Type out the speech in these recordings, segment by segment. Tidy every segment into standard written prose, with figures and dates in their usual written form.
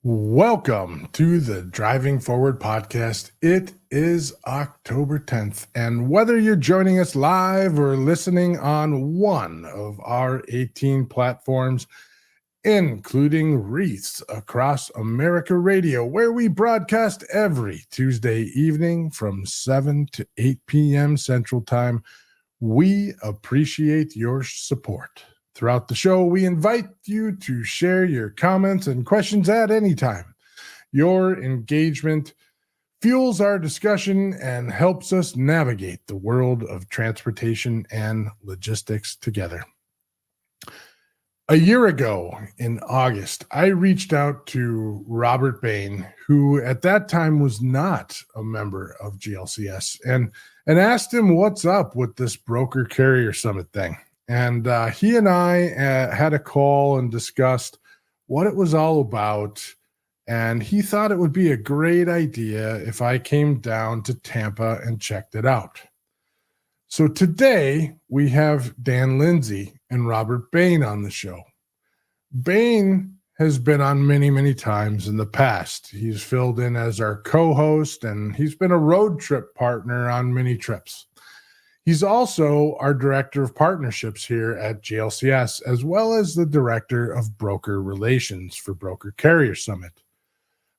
Welcome to the Driving Forward podcast. It is October 10th, and whether you're joining us live or listening on one of our 18 platforms, including Wreaths Across America Radio, where we broadcast every Tuesday evening from 7 to 8 p.m. Central Time, we appreciate your support. Throughout the show, we invite you to share your comments and questions at any time. Your engagement fuels our discussion and helps us navigate the world of transportation and logistics together. A year ago in August, I reached out to Robert Bain, who at that time was not a member of GLCS, and asked him what's up with this broker carrier summit thing. And he and I had a call and discussed what it was all about. And he thought it would be a great idea if I came down to Tampa and checked it out. So today we have Dan Lindsey and Robert Bain on the show. Bain has been on many times in the past. He's filled in as our co-host, and he's been a road trip partner on many trips. He's also our Director of Partnerships here at GLCS, as well as the Director of Broker Relations for Broker Carrier Summit.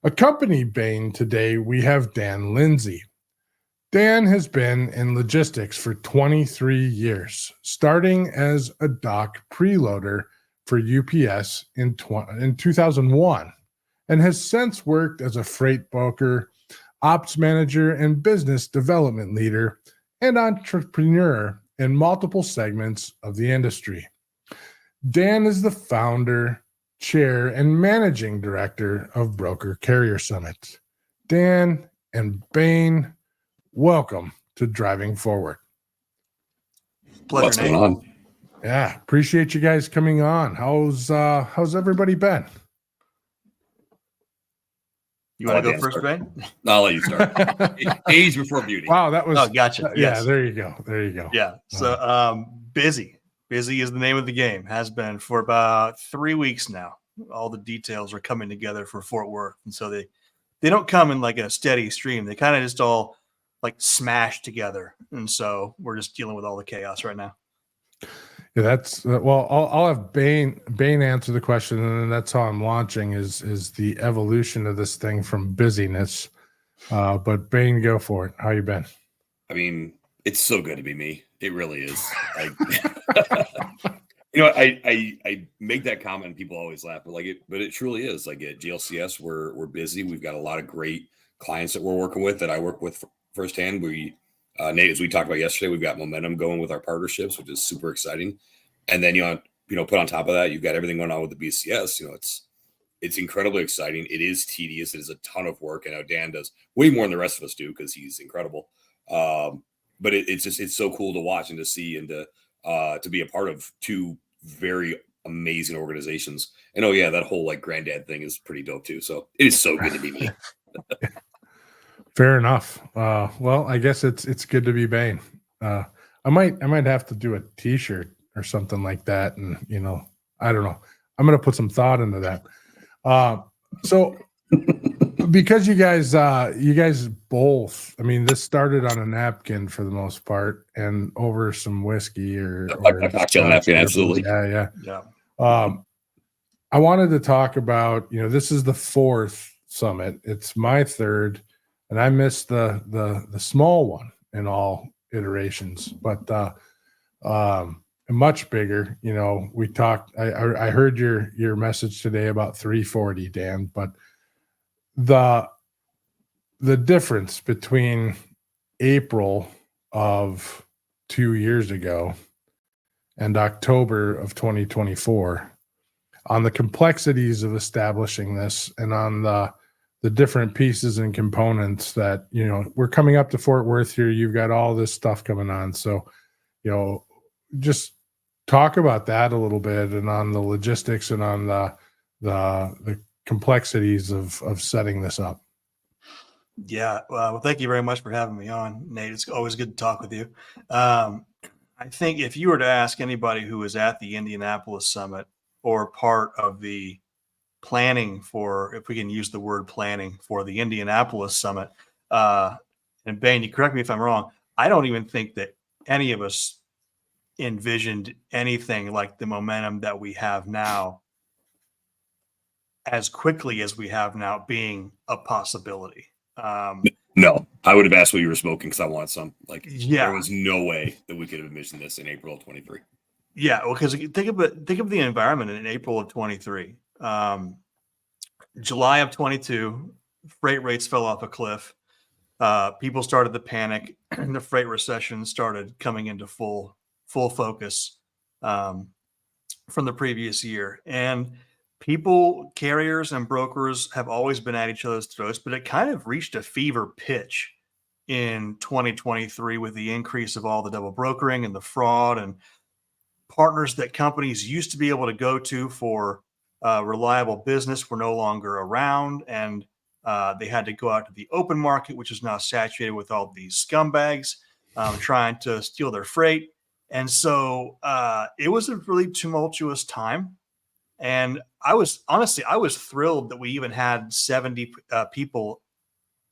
Accompanying Bain today, we have Dan Lindsey. Dan has been in logistics for 23 years, starting as a dock preloader for UPS in 2001, and has since worked as a freight broker, ops manager, and business development leader and entrepreneur in multiple segments of the industry. Dan is the founder, chair, and managing director of Broker Carrier Summit. Dan and Bain, welcome to Driving Forward. Pleasure. What's going on? Yeah, appreciate you guys coming on. How's everybody been? You want to go first, Bain? I'll let you start. Age before beauty. Wow, that was. Oh, gotcha. Yeah, there you go. Yeah. So, busy is the name of the game. Has been for about 3 weeks now. All the details are coming together for Fort Worth, and so they don't come in like a steady stream. They kind of just all like smash together, and so we're just dealing with all the chaos right now. Yeah, that's well. I'll have Bain answer the question, and then that's how I'm launching is the evolution of this thing from busyness. But Bain, go for it. How you been? I mean, it's so good to be me. It really is. I make that comment, and people always laugh, but it truly is. Like at GLCS, we're busy. We've got a lot of great clients that we're working with that I work with firsthand. Nate, as we talked about yesterday, we've got momentum going with our partnerships, which is super exciting. And then, put on top of that, you've got everything going on with the BCS. It's incredibly exciting. It is tedious. It is a ton of work. I know Dan does way more than the rest of us do because he's incredible. But it's so cool to watch and to see and to be a part of two very amazing organizations. And that whole granddad thing is pretty dope too. So it is so good to be me. Fair enough. Well, I guess it's good to be Bain. I might have to do a T-shirt or something like that, and I don't know. I'm gonna put some thought into that. So because you guys both, I mean, this started on a napkin for the most part, and over some whiskey or a cocktail napkin, absolutely. Yeah. I wanted to talk about this is the fourth summit. It's my third. And I missed the small one in all iterations, but much bigger. We talked. I heard your message today about 340, Dan, but the difference between April of 2 years ago and October of 2024 on the complexities of establishing this and on the different pieces and components that, we're coming up to Fort Worth here. You've got all this stuff coming on. So, just talk about that a little bit and on the logistics and on the complexities of setting this up. Yeah. Well, thank you very much for having me on, Nate. It's always good to talk with you. I think if you were to ask anybody who was at the Indianapolis Summit or part of the planning for, if we can use the word planning, for the Indianapolis summit. And Bain, you correct me if I'm wrong. I don't even think that any of us envisioned anything like the momentum that we have now, as quickly as we have now, being a possibility. No, I would have asked what you were smoking because I want some. Like, Yeah. there was no way that we could have envisioned this in April of 23. Yeah, well, because think of the environment in April of 23. July of 22, freight rates fell off a cliff. People started to panic, and the freight recession started coming into full focus from the previous year. And people, carriers, and brokers have always been at each other's throats, but it kind of reached a fever pitch in 2023 with the increase of all the double brokering and the fraud, and partners that companies used to be able to go to for reliable business were no longer around, and they had to go out to the open market, which is now saturated with all these scumbags trying to steal their freight. And so it was a really tumultuous time. And I was thrilled that we even had 70 people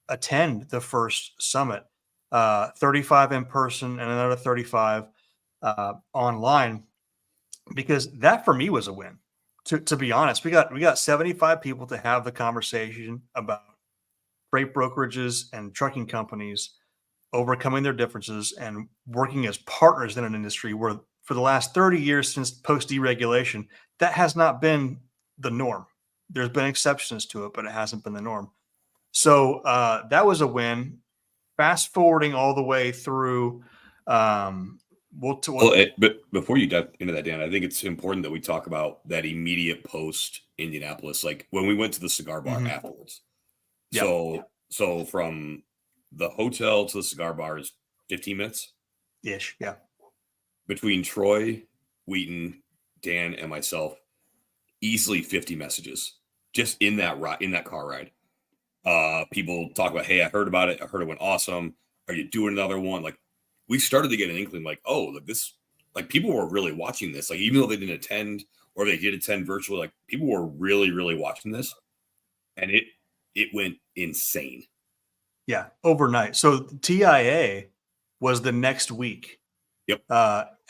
attend the first summit, 35 in person and another 35 online, because that for me was a win. To be honest, we got 75 people to have the conversation about freight brokerages and trucking companies overcoming their differences and working as partners in an industry where, for the last 30 years since post deregulation, that has not been the norm. There's been exceptions to it, but it hasn't been the norm. So that was a win. Fast forwarding all the way through. But before you dive into that, Dan, I think it's important that we talk about that immediate post Indianapolis, like when we went to the cigar bar afterwards. Yep. So from the hotel to the cigar bar is 15 minutes ish. Yeah. Between Troy, Wheaton, Dan, and myself, easily 50 messages just in that car ride. People talk about, hey, I heard about it. I heard it went awesome. Are you doing another one? Like, we started to get an inkling, like, oh, like this, like people were really watching this. Like, even though they didn't attend or they did attend virtually, like people were really, really watching this, and it went insane. Yeah, overnight. So TIA was the next week. Yep.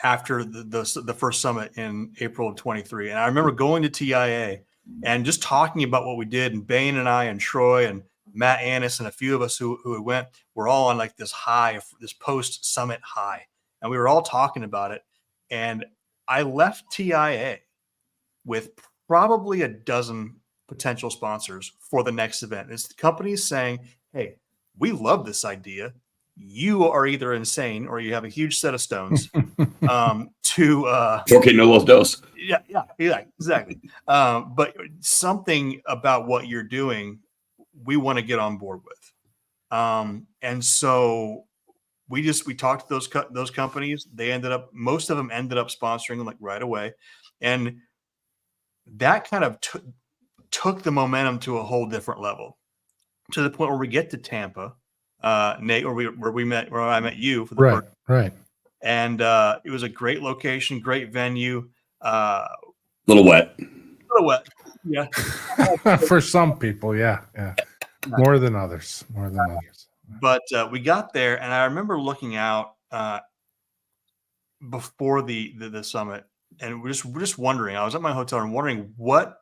After the first summit in April of 23, and I remember going to TIA and just talking about what we did, and Bain and I and Troy and Matt Annis and a few of us who went, were all on like this high, this post summit high, and we were all talking about it. And I left TIA with probably a dozen potential sponsors for the next event. It's the companies saying, hey, we love this idea. You are either insane or you have a huge set of stones to 4K no los dos. Yeah, exactly. But something about what you're doing, we want to get on board with. And so we talked to those companies. Most of them ended up sponsoring them like right away. And that kind of took the momentum to a whole different level, to the point where we get to Tampa, Nate, where I met you for the first. Right. And it was a great location, great venue. Little wet. Yeah. For some people, yeah. More than others. But we got there, and I remember looking out before the summit, and we're just wondering. I was at my hotel and wondering what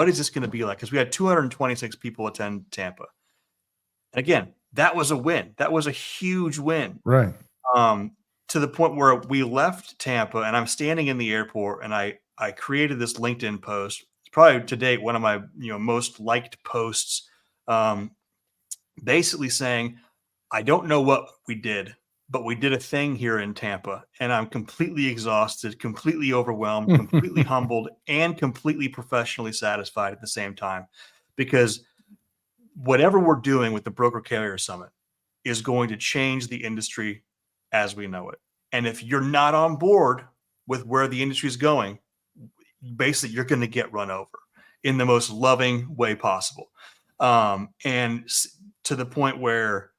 is this going to be like, because we had 226 people attend Tampa. And again, that was a win. That was a huge win. Right. To the point where we left Tampa, and I'm standing in the airport, and I created this LinkedIn post. It's probably to date one of my most liked posts, basically saying, I don't know what we did, but we did a thing here in Tampa, and I'm completely exhausted, completely overwhelmed, completely humbled, and completely professionally satisfied at the same time, because whatever we're doing with the Broker Carrier Summit is going to change the industry as we know it. And if you're not on board with where the industry is going, basically you're going to get run over in the most loving way possible. And to the point where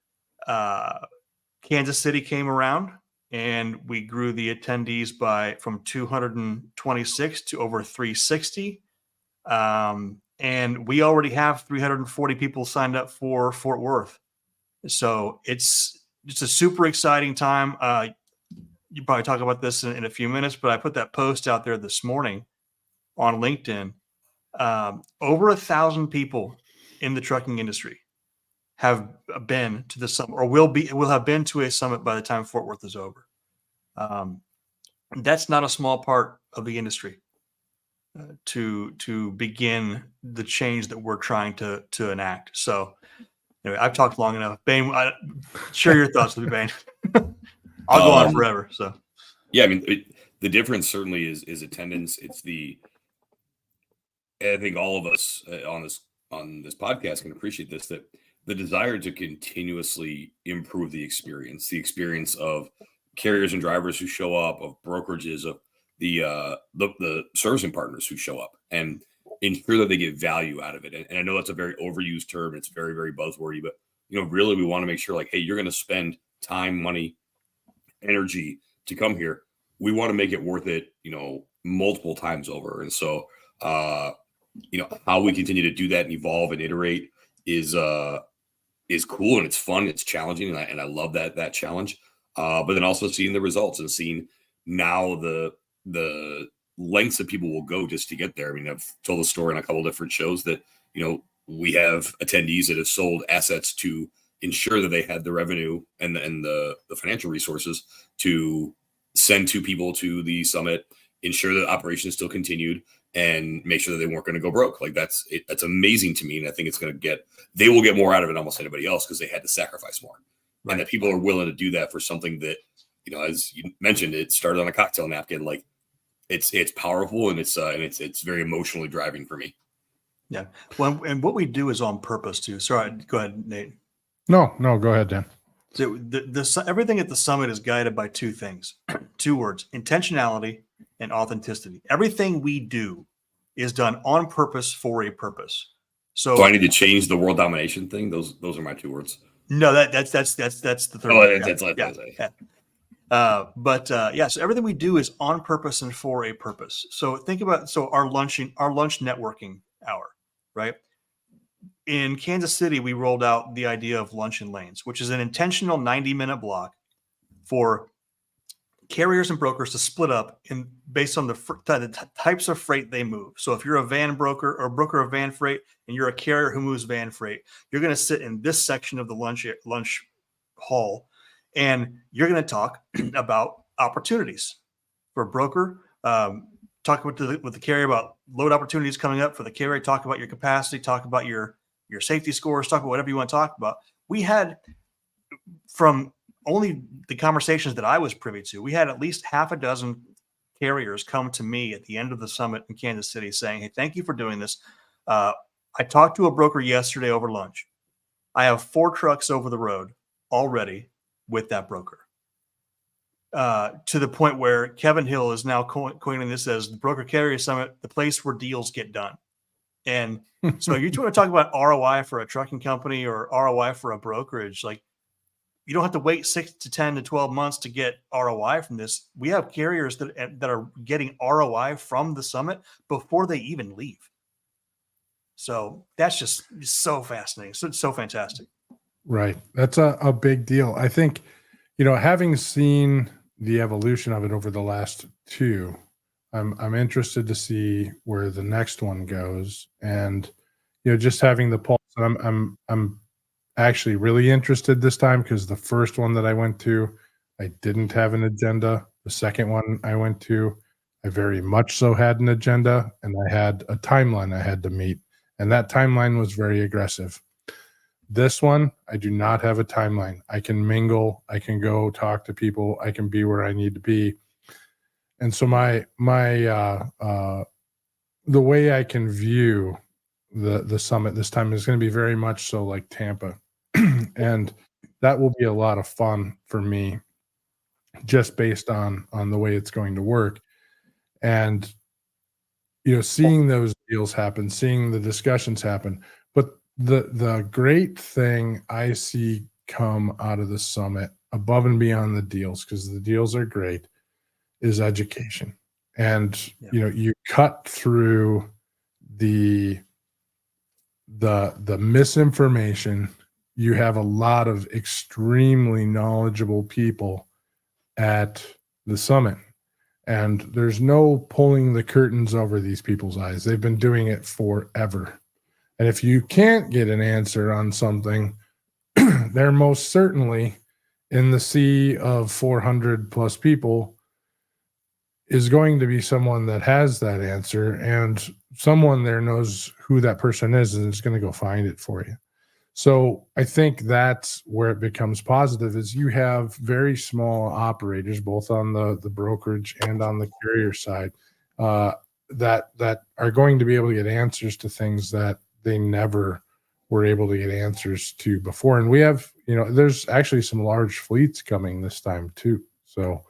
Kansas City came around, and we grew the attendees from 226 to over 360. and we already have 340 people signed up for Fort Worth. So it's just a super exciting time. You probably talk about this in a few minutes, but I put that post out there this morning on LinkedIn. Over 1,000 people in the trucking industry have been to the summit, or will have been to a summit by the time Fort Worth is over. That's not a small part of the industry to begin the change that we're trying to enact. So anyway, I've talked long enough. Bain, share your thoughts with me, Bain. I'll go on forever. So yeah, I mean, the difference certainly is attendance. I think all of us on this podcast can appreciate this, that the desire to continuously improve the experience of carriers and drivers who show up, of brokerages, of the servicing partners who show up, and ensure that they get value out of it. And I know that's a very overused term. It's very, very buzzwordy, but really we want to make sure, like, hey, you're going to spend time, money, energy to come here. We want to make it worth it, multiple times over. And so, how we continue to do that and evolve and iterate is cool, and it's fun, it's challenging, and I love that challenge. But then also seeing the results and seeing now the lengths that people will go just to get there. I mean, I've told the story on a couple of different shows that, we have attendees that have sold assets to ensure that they had the revenue and the financial resources to send two people to the summit, ensure that operations still continued, and make sure that they weren't going to go broke. Like that's amazing to me. And I think they will get more out of it than almost anybody else because they had to sacrifice more. Right. And that people are willing to do that for something that, as you mentioned, it started on a cocktail napkin. Like it's powerful, and it's very emotionally driving for me. Yeah. Well, and what we do is on purpose too. Sorry, go ahead, Nate. No, go ahead, Dan. So everything at the summit is guided by two things, two words: intentionality and authenticity. Everything we do is done on purpose for a purpose. So I need to change the world domination thing. Those are my two words. No, that's the third. So everything we do is on purpose and for a purpose. So think about our lunch networking hour, right? In Kansas City, we rolled out the idea of lunch and lanes, which is an intentional 90-minute block for carriers and brokers to split up based on the types of freight they move. So if you're a van broker or broker of van freight and you're a carrier who moves van freight, you're going to sit in this section of the lunch hall, and you're going to talk about opportunities for a broker. Talk with the carrier about load opportunities coming up. For the carrier, talk about your capacity, talk about your safety scores, talk about whatever you want to talk about. We had, from only the conversations that I was privy to, we had at least half a dozen carriers come to me at the end of the summit in Kansas City saying, "Hey, thank you for doing this. I talked to a broker yesterday over lunch. I have 4 trucks over the road already with that broker." To the point where Kevin Hill is now coining this as the Broker Carrier Summit, the place where deals get done. And so you want to talk about ROI for a trucking company or ROI for a brokerage, like, you don't have to wait 6 to 10 to 12 months to get ROI from this. We have carriers that are getting ROI from the summit before they even leave. So that's just so fascinating. So fantastic. Right. That's a big deal. I think, having seen the evolution of it over the last 2, I'm interested to see where the next one goes. And, just having the pulse, I'm actually really interested this time because the first one that I went to, I didn't have an agenda. The second one I went to, I very much so had an agenda, and I had a timeline I had to meet, and that timeline was very aggressive. This one, I do not have a timeline. I can mingle, I can go talk to people, I can be where I need to be. And so my the way I can view the summit this time is going to be very much so like Tampa. And that will be a lot of fun for me, just based on the way it's going to work. And, seeing those deals happen, seeing the discussions happen. But the great thing I see come out of the summit, above and beyond the deals, because the deals are great, is education. And, you cut through the the misinformation. You have a lot of extremely knowledgeable people at the summit, and there's no pulling the curtains over these people's eyes. They've been doing it forever. And if you can't get an answer on something, they're most certainly in the sea of 400 plus people is going to be someone that has that answer, and someone there knows who that person is and is going to go find it for you. So I think that's where it becomes positive, is you have very small operators, both on the brokerage and on the carrier side, that are going to be able to get answers to things that they never were able to get answers to before. And we have, there's actually some large fleets coming this time too. So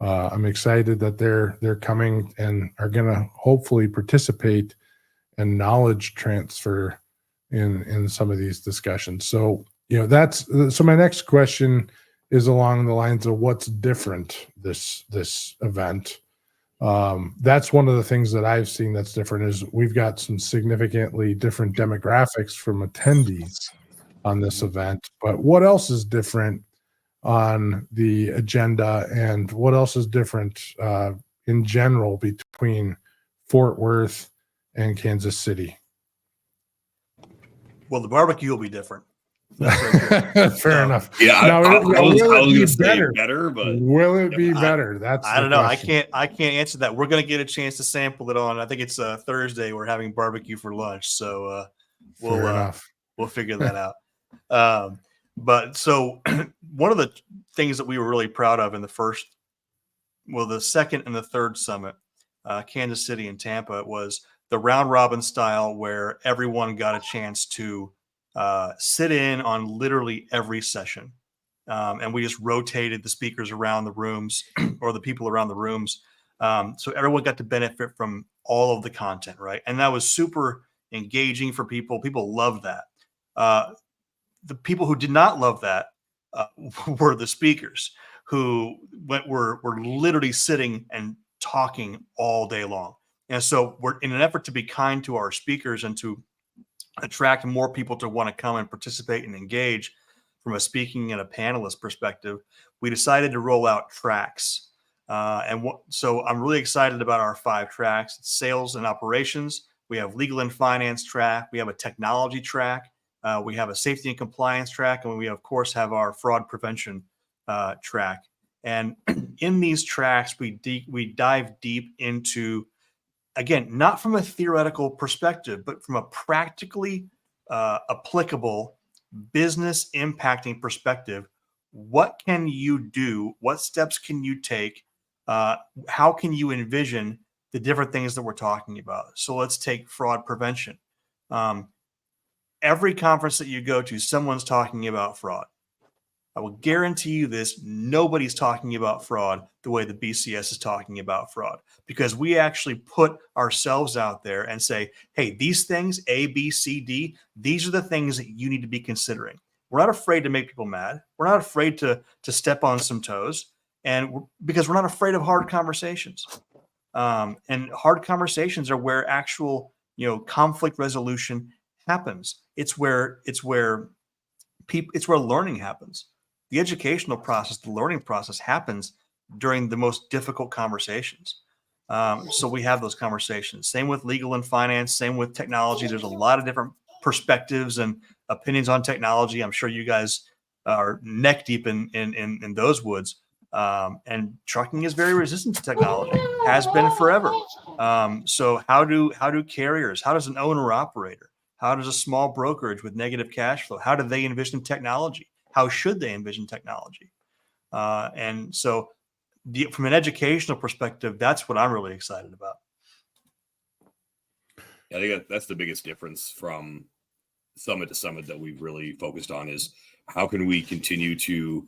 I'm excited that they're coming and are going to hopefully participate in knowledge transfer in some of these discussions. So, so my next question is along the lines of what's different this event. That's one of the things that I've seen that's different is we've got some significantly different demographics from attendees on this event. But what else is different on the agenda, and what else is different in general between Fort Worth and Kansas City? Well, the barbecue will be different. Fair enough. Yeah, now, I was going to say better? better, but will it be better? That's I don't know. question. I can't answer that. We're going to get a chance to sample it on. I think it's Thursday. We're having barbecue for lunch, so we'll figure that out. But so one of the things that we were really proud of in the second and the third summit, Kansas City and Tampa, was the round robin style, where everyone got a chance to sit in on literally every session. And we just rotated the speakers around the rooms or the people around the rooms. So everyone got to benefit from all of the content, right? And that was super engaging for people. People loved that. The people who did not love that were the speakers, who were literally sitting and talking all day long. And so we're in an effort to be kind to our speakers and to attract more people to want to come and participate and engage from a speaking and a panelist perspective. We decided to roll out tracks. So I'm really excited about our 5 tracks: sales and operations. We have legal and finance track. We have a technology track. We have a safety and compliance track. And we, of course, have our fraud prevention track. And in these tracks, we dive deep into, again, not from a theoretical perspective, but from a practically applicable business impacting perspective. What can you do? What steps can you take? How can you envision the different things that we're talking about? So let's take fraud prevention. Every conference that you go to, someone's talking about fraud. I will guarantee you this: nobody's talking about fraud the way the BCS is talking about fraud, because we actually put ourselves out there and say, hey, these things, A, B, C, D, these are the things that you need to be considering. We're not afraid to make people mad. We're not afraid to step on some toes, because we're not afraid of hard conversations. And hard conversations are where actual, conflict resolution happens. It's where learning happens. The educational process, the learning process happens during the most difficult conversations. So we have those conversations. Same with legal and finance, same with technology. There's a lot of different perspectives and opinions on technology. I'm sure you guys are neck deep in those woods. And trucking is very resistant to technology, has been forever. So how do carriers, how does an owner operator, how does a small brokerage with negative cash flow, how do they envision technology? How should they envision technology? And so from an educational perspective, that's what I'm really excited about. I think that's the biggest difference from summit to summit that we've really focused on, is how can we continue to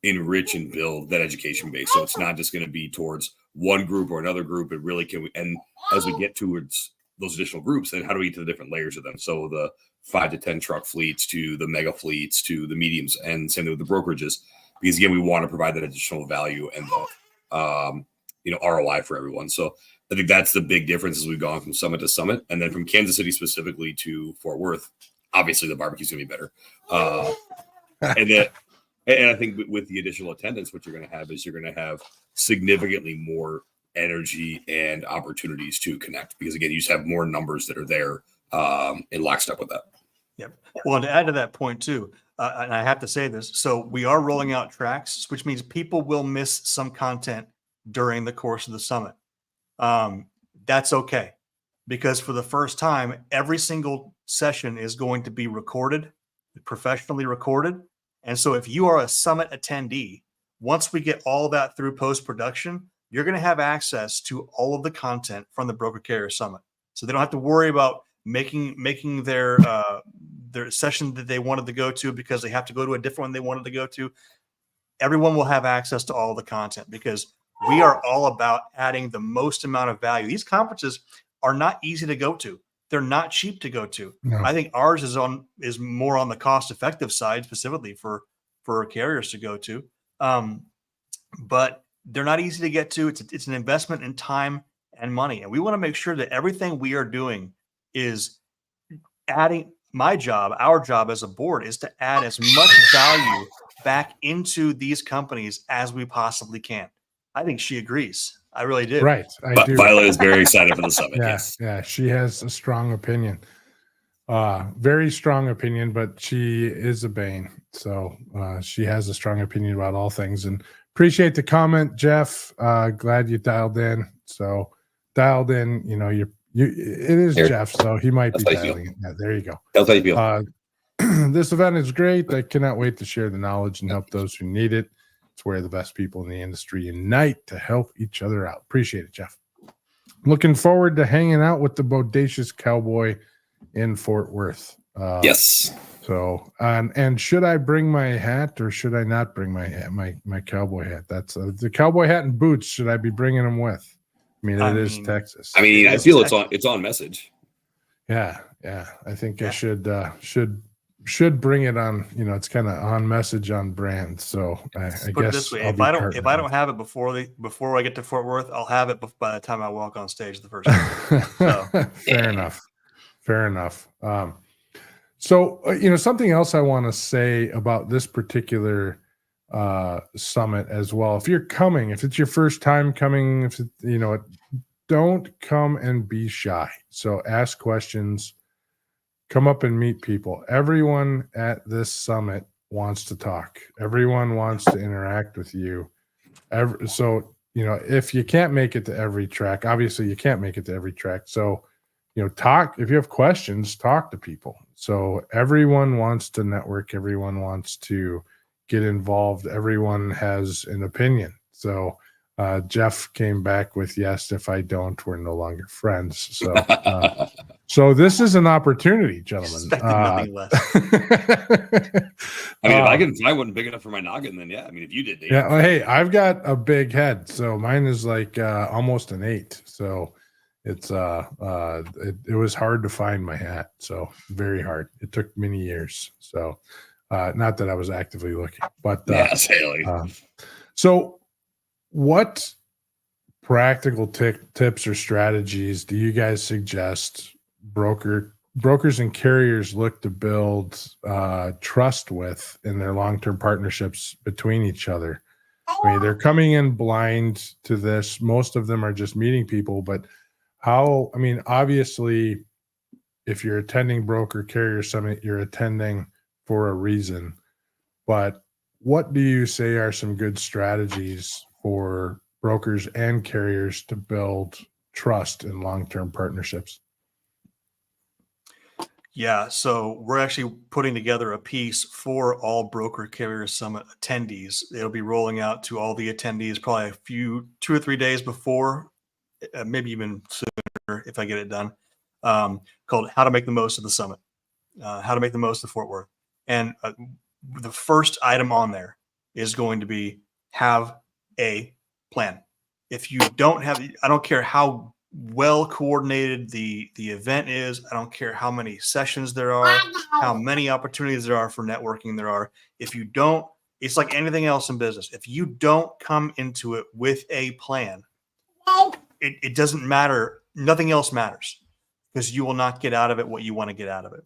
enrich and build that education base. So it's not just going to be towards one group or another group. It really can. And as we get towards those additional groups, then how do we get to the different layers of them? So the 5 to 10 truck fleets to the mega fleets to the mediums, and same with the brokerages, because again, we want to provide that additional value and the ROI for everyone. So I think that's the big difference as we've gone from summit to summit, and then from Kansas City specifically to Fort Worth. Obviously, the barbecue's going to be better, and I think with the additional attendance, what you're going to have is you're going to have significantly more energy and opportunities to connect, because again, you just have more numbers that are there in lockstep with that. Yep. Well, and to add to that point too, and I have to say this, so we are rolling out tracks, which means people will miss some content during the course of the summit. That's okay, because for the first time, every single session is going to be recorded, professionally recorded. And so if you are a summit attendee, once we get all that through post-production, you're going to have access to all of the content from the Broker Carrier Summit. So they don't have to worry about making their session that they wanted to go to because they have to go to a different one they wanted to go to. Everyone will have access to all the content, because we are all about adding the most amount of value. These conferences are not easy to go to. They're not cheap to go to. No. I think ours is more on the cost-effective side, specifically for carriers to go to. But they're not easy to get to. It's an investment in time and money, and we want to make sure that everything we are doing is adding. Our job as a board is to add as much value back into these companies as we possibly can. I think she agrees. I really do. Right. I do. Violet is very excited for the summit. Yeah, Yes. yeah, she has a strong opinion, very strong opinion, but she is a Bain, so she has a strong opinion about all things. And appreciate the comment, Jeff. Glad you dialed in. So dialed in. You know, it is Here. Jeff, so he might be That's how you dialing in. Yeah, there you go. That's how you feel. This event is great. I cannot wait to share the knowledge and help those who need it. It's where the best people in the industry unite to help each other out. Appreciate it, Jeff. Looking forward to hanging out with the Bodacious Cowboy in Fort Worth. Yes. So, and should I bring my hat or should I not bring my hat, my cowboy hat? That's the cowboy hat and boots. Should I be bringing them with? I mean, it is Texas. I mean, I feel it's on message. Yeah. I think I should bring it on. You know, it's kind of on message, on brand. So I Put it guess this way: if I don't have it before I get to Fort Worth, I'll have it by the time I walk on stage the first time. So, Fair enough. So you know, something else I want to say about this particular summit as well. If you're coming, if it's your first time coming, if it, you know, don't come and be shy. So ask questions. Come up and meet people. Everyone at this summit wants to talk. Everyone wants to interact with you. So, you know, if you can't make it to every track, obviously you can't make it to every track. So, you know, if you have questions, talk to people. So everyone wants to network. Everyone wants to get involved. Everyone has an opinion. So Jeff came back with, yes, if I don't, we're no longer friends. So, so this is an opportunity, gentlemen. nothing less. I mean, if I can find one big enough for my noggin, then yeah. I mean, if you did, Dave. Yeah. Well, hey, I've got a big head, so mine is like almost an 8. So it's it was hard to find my hat. So very hard. It took many years. So not that I was actively looking, but so what practical tips or strategies do you guys suggest brokers and carriers look to build trust with in their long-term partnerships between each other? I mean, they're coming in blind to this. Most of them are just meeting people, but how, I mean, obviously, if you're attending Broker Carrier Summit, you're attending for a reason. But what do you say are some good strategies for brokers and carriers to build trust in long-term partnerships? Yeah, so we're actually putting together a piece for all Broker Carrier Summit attendees. It'll be rolling out to all the attendees probably 2 or 3 days before, maybe even sooner if I get it done, called How to Make the Most of the Summit, How to Make the Most of Fort Worth. And the first item on there is going to be have a plan. If you don't have, I don't care how well coordinated the event is, I don't care how many sessions there are, how many opportunities there are for networking there are. If you don't, it's like anything else in business. If you don't come into it with a plan, it doesn't matter. Nothing else matters because you will not get out of it what you want to get out of it.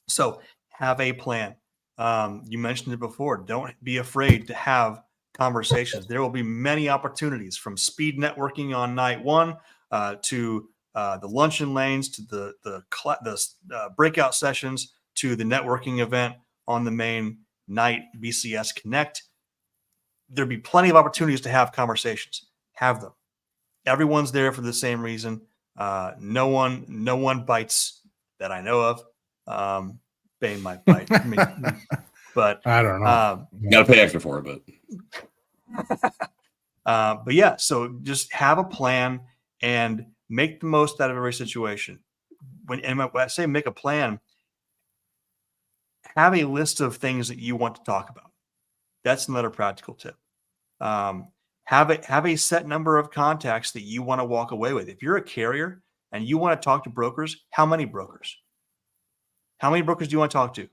So have a plan. You mentioned it before. Don't be afraid to have conversations. There will be many opportunities from speed networking on night one to the luncheon lanes, to the breakout sessions, to the networking event on the main night BCS Connect. There'll be plenty of opportunities to have conversations. Have them. Everyone's there for the same reason. No one bites that I know of. Bain might bite, but I don't know. Got to pay extra for it, but yeah. So just have a plan and make the most out of every situation. When I say make a plan, have a list of things that you want to talk about. That's another practical tip. Have a set number of contacts that you want to walk away with. If you're a carrier and you want to talk to brokers, how many brokers? How many brokers do you want to talk to?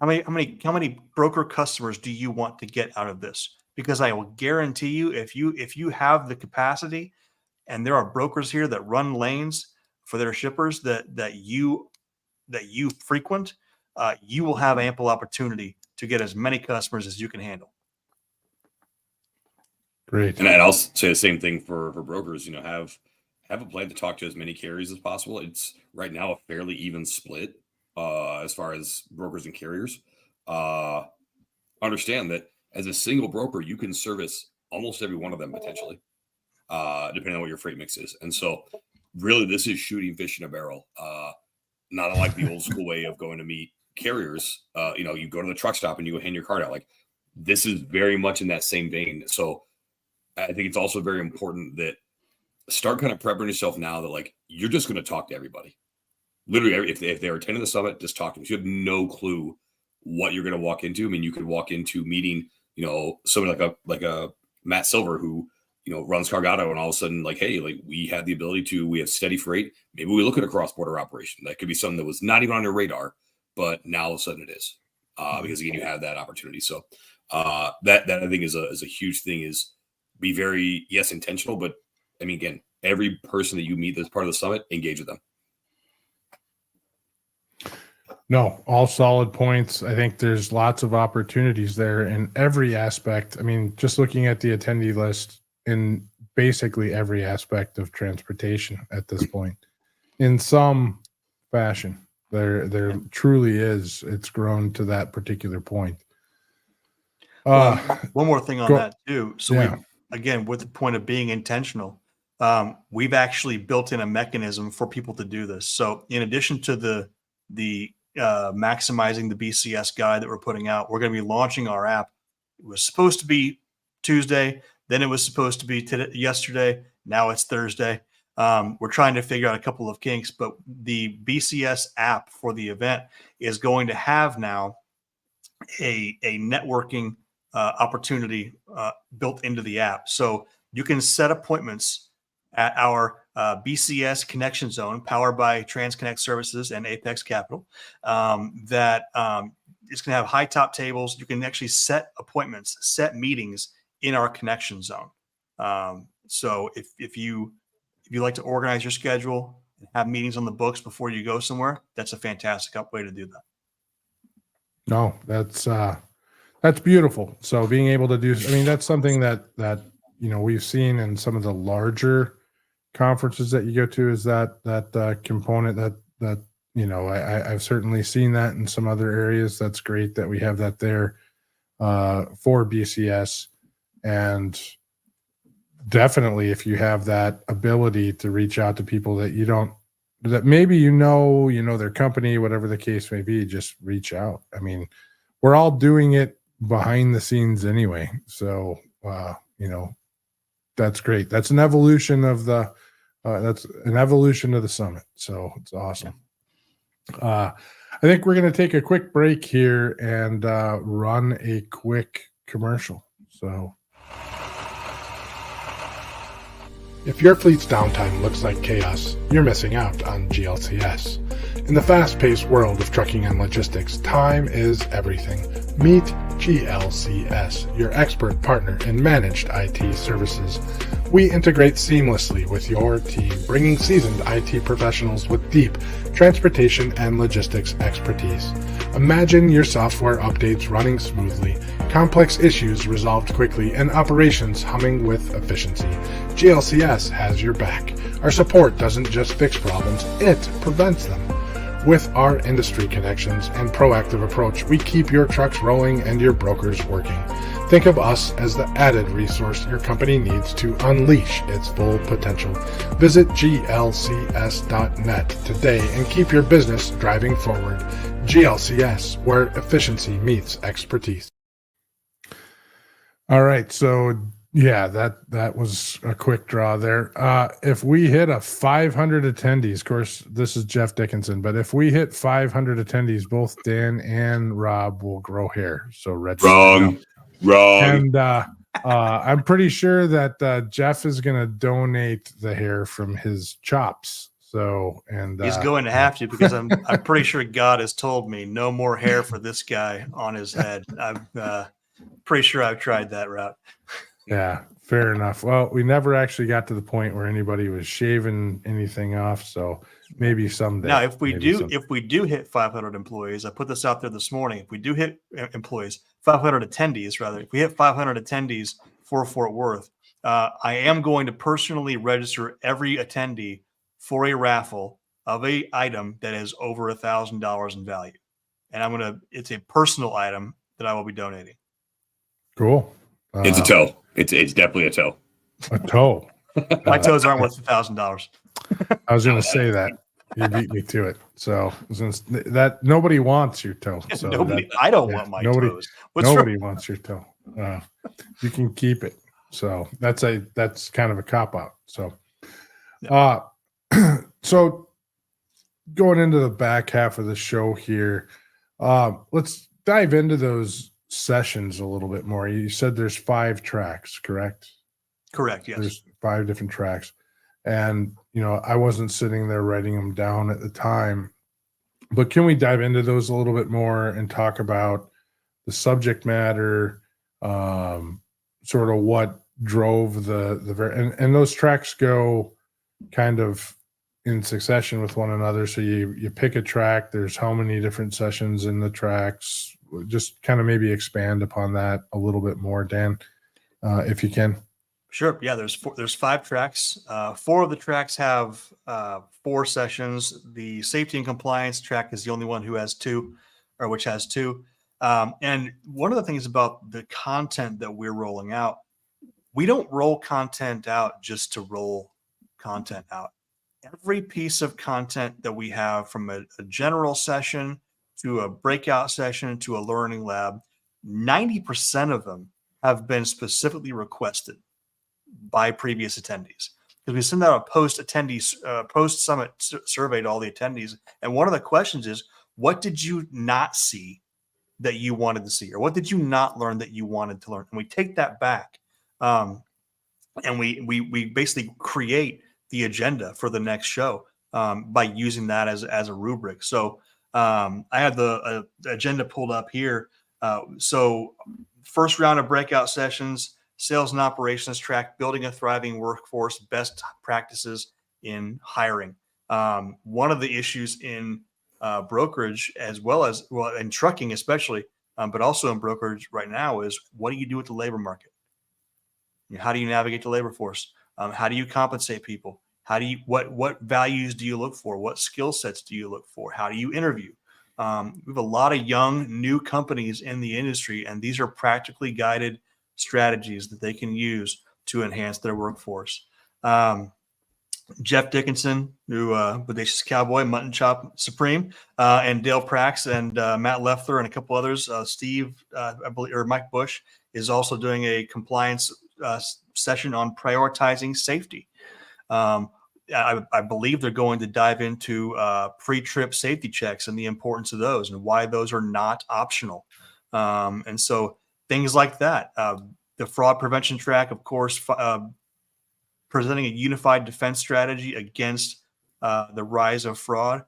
How many broker customers do you want to get out of this? Because I will guarantee you, if you have the capacity, and there are brokers here that run lanes for their shippers that you frequent, you will have ample opportunity to get as many customers as you can handle. Great. And I'll say the same thing for brokers. Have a plan to talk to as many carriers as possible. It's right now a fairly even split as far as brokers and carriers. Understand that as a single broker, you can service almost every one of them potentially, depending on what your freight mix is. And so really this is shooting fish in a barrel. Not unlike the old school way of going to meet carriers. You go to the truck stop and you go hand your card out. Like, this is very much in that same vein. So I think it's also very important that start kind of prepping yourself now that like, you're just going to talk to everybody. Literally, if they're attending the summit, just talk to them. You have no clue what you're going to walk into. I mean, you could walk into meeting, somebody like a Matt Silver who, runs Cargado, and all of a sudden, like, hey, like we have the ability we have steady freight. Maybe we look at a cross-border operation. That could be something that was not even on your radar, but now all of a sudden it is, because again, you have that opportunity. So that I think is a huge thing, is be very, yes, intentional, but I mean, again, every person that you meet that's part of the summit, engage with them. No, all solid points. I think there's lots of opportunities there in every aspect. I mean, just looking at the attendee list in basically every aspect of transportation at this point, in some fashion, there truly is. It's grown to that particular point. One more thing on that too. So yeah. Again, with the point of being intentional, we've actually built in a mechanism for people to do this. So in addition to the maximizing the BCS guide that we're putting out, we're going to be launching our app. It was supposed to be Tuesday, then it was supposed to be yesterday. Now it's Thursday. We're trying to figure out a couple of kinks, but the BCS app for the event is going to have now a networking opportunity built into the app. So you can set appointments at our BCS Connection Zone, powered by TransConnect Services and Apex Capital, that is going to have high top tables. You can actually set appointments, set meetings in our Connection Zone. So if you like to organize your schedule and have meetings on the books before you go somewhere, that's a fantastic way to do that. No, that's beautiful. So being able to do, I mean, that's something that we've seen in some of the larger conferences that you go to, is that component that I've certainly seen that in some other areas. That's great that we have that there for BCS. And definitely, if you have that ability to reach out to people that maybe their company, whatever the case may be, just reach out. I mean, we're all doing it behind the scenes anyway. So, that's great. That's an evolution of the summit. So it's awesome. I think we're going to take a quick break here and run a quick commercial. So if your fleet's downtime looks like chaos, you're missing out on GLCS. In the fast-paced world of trucking and logistics, time is everything. Meet GLCS, your expert partner in managed IT services. We integrate seamlessly with your team, bringing seasoned IT professionals with deep transportation and logistics expertise. Imagine your software updates running smoothly, complex issues resolved quickly, and operations humming with efficiency. GLCS has your back. Our support doesn't just fix problems, it prevents them. With our industry connections and proactive approach, we keep your trucks rolling and your brokers working. Think of us as the added resource your company needs to unleash its full potential. Visit glcs.net today and keep your business driving forward. GLCS, where efficiency meets expertise. All right, so yeah, that was a quick draw there. If we hit 500 attendees, of course, this is Jeff Dickinson, but if we hit 500 attendees, both Dan and Rob will grow hair. So register. Wrong. And I'm pretty sure that Jeff is going to donate the hair from his chops. So, and he's going to have to, because I'm pretty sure God has told me no more hair for this guy on his head. I'm pretty sure I've tried that route. Yeah, fair enough. Well, we never actually got to the point where anybody was shaving anything off, so maybe someday. Now, if we do hit 500 employees, I put this out there this morning. If we do hit 500 attendees, rather, if we hit 500 attendees for Fort Worth, I am going to personally register every attendee for a raffle of a item that is over $1,000 in value, and it's a personal item that I will be donating. Cool. It's a toe. It's definitely a toe. A toe. My toes aren't worth $1,000. I was going to say that. You beat me to it. So that nobody wants your toe. So I don't want my toes. Nobody wants your toe. You can keep it. So that's kind of a cop out. So, so going into the back half of the show here, let's dive into those sessions a little bit more. You said there's 5 tracks, correct? Correct. Yes. There's 5 different tracks. And, I wasn't sitting there writing them down at the time, but can we dive into those a little bit more and talk about the subject matter, sort of what drove and those tracks go kind of in succession with one another. So you pick a track, there's how many different sessions in the tracks. Just kind of maybe expand upon that a little bit more, Dan, if you can. Sure. Yeah, there's 5 tracks. 4 of the tracks have 4 sessions. The safety and compliance track is the only one which has 2. And one of the things about the content that we're rolling out, we don't roll content out just to roll content out. Every piece of content that we have, from a general session to a breakout session to a learning lab, 90% of them have been specifically requested by previous attendees, because we send out a post summit survey to all the attendees, and one of the questions is, what did you not see that you wanted to see, or what did you not learn that you wanted to learn? And we take that back, and we basically create the agenda for the next show by using that as a rubric. So I have the agenda pulled up here. So first round of breakout sessions, sales and operations track, building a thriving workforce, best practices in hiring. One of the issues in brokerage, as well as in trucking especially, but also in brokerage right now, is what do you do with the labor market? How do you navigate the labor force? How do you compensate people? What values do you look for? What skill sets do you look for? How do you interview? We have a lot of young, new companies in the industry, and these are practically guided strategies that they can use to enhance their workforce. Jeff Dickinson, who Bodacious Cowboy, Mutton Chop Supreme, and Dale Prax and Matt Leffler and a couple others. Steve, I believe, or Mike Bush is also doing a compliance session on prioritizing safety. I believe they're going to dive into pre-trip safety checks and the importance of those and why those are not optional. And so things like that. The fraud prevention track, of course, presenting a unified defense strategy against the rise of fraud.